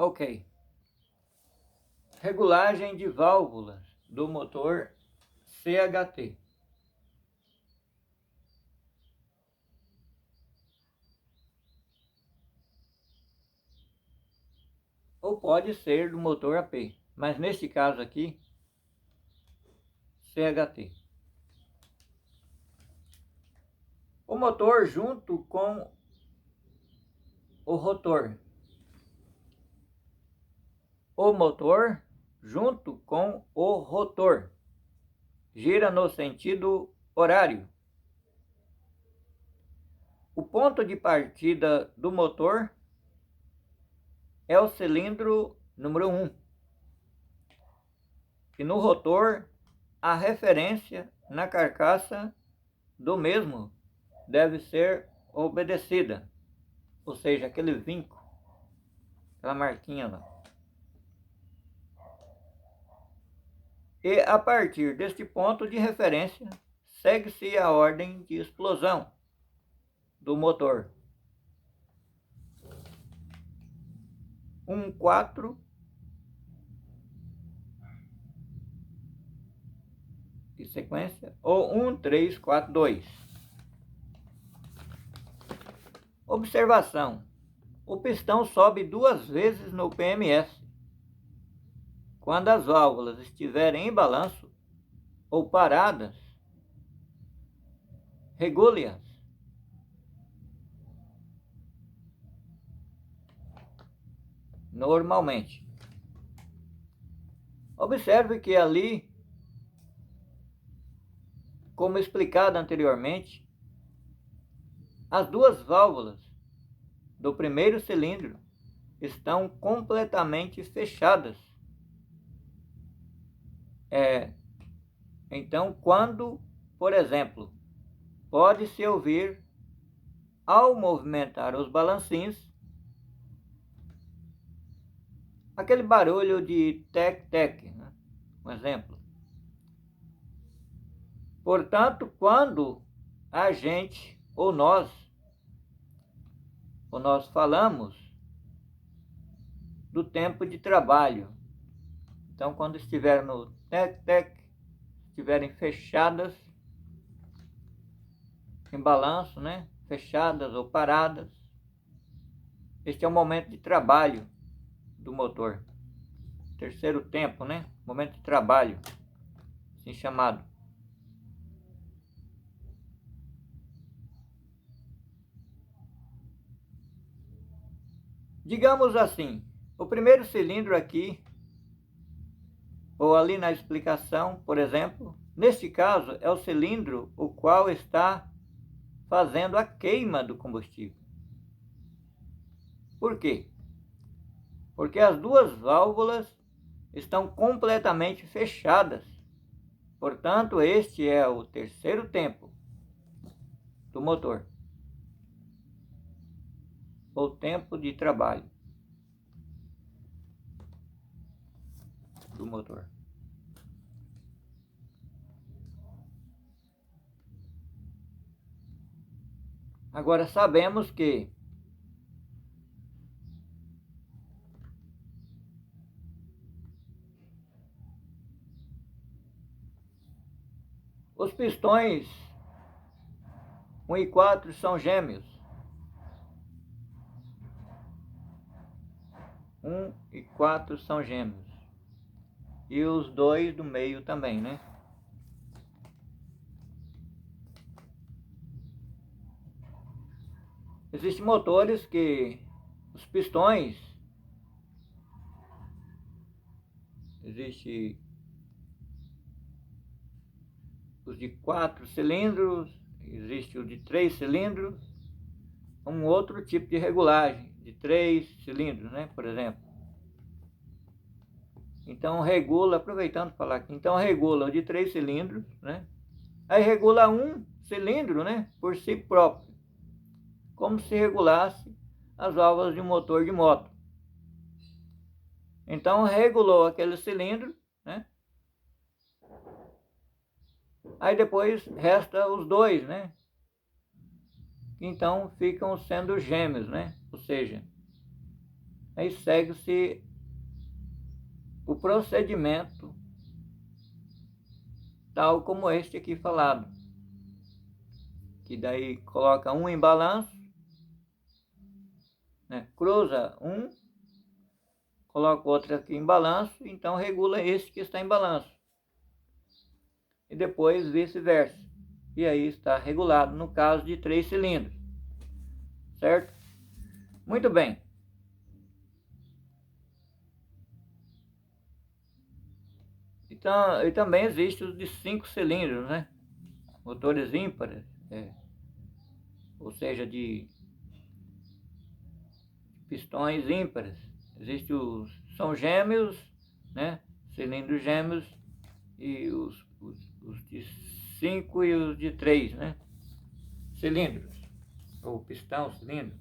Ok. Regulagem de válvulas do motor CHT. Ou pode ser do motor AP, mas neste caso aqui, CHT. O motor junto com o rotor. O motor junto com o rotor gira no sentido horário. O ponto de partida do motor é o cilindro número 1. E no rotor, a referência na carcaça do mesmo deve ser obedecida, ou seja, aquele vinco, aquela marquinha lá. E a partir deste ponto de referência, segue-se a ordem de explosão do motor. 1, 4, de sequência, ou 1, 3, 4, 2. Observação: o pistão sobe 2 vezes no PMS. Quando as válvulas estiverem em balanço ou paradas, regule-as. Normalmente. Observe que ali, como explicado anteriormente, as duas válvulas do primeiro cilindro estão completamente fechadas. Então, quando, por exemplo, pode-se ouvir, ao movimentar os balancinhos, aquele barulho de tec-tec, né? Um exemplo. Portanto, quando a gente, ou nós falamos do tempo de trabalho, então quando estiver no tec-tec, estiverem fechadas, em balanço, né? Fechadas ou paradas, este é o momento de trabalho do motor. Terceiro tempo, né? Momento de trabalho, assim chamado. Digamos assim, o primeiro cilindro aqui, ou ali na explicação, por exemplo, neste caso é o cilindro o qual está fazendo a queima do combustível. Por quê? Porque as duas válvulas estão completamente fechadas. Portanto, este é o terceiro tempo do motor, ou tempo de trabalho do motor. Agora sabemos que os pistões 1 e 4 são gêmeos. 1 e 4 são gêmeos. E os dois do meio também, né? Existem motores que os pistões, existe os de 4 cilindros, existe o de 3 cilindros, um outro tipo de regulagem, de 3 cilindros, né, por exemplo. Então regula, aproveitando para falar aqui, então regula o de 3 cilindros, né? Aí regula um cilindro, né, por si próprio, como se regulasse as válvulas de um motor de moto. Então regulou aquele cilindro, né? Aí depois resta os dois, né? Então ficam sendo gêmeos, né? Ou seja, aí segue-se o procedimento tal como este aqui falado, que daí coloca um em balanço, né? Cruza um, coloca o outro aqui em balanço, então regula esse que está em balanço, e depois vice-versa, e aí está regulado no caso de 3 cilindros, certo? Muito bem. Então, e também existe os de 5 cilindros, né? Motores ímpares, ou seja, de pistões ímpares. Existem são gêmeos, né? Cilindros gêmeos, e os de 5 e os de 3, né? Cilindros, ou pistão, cilindro.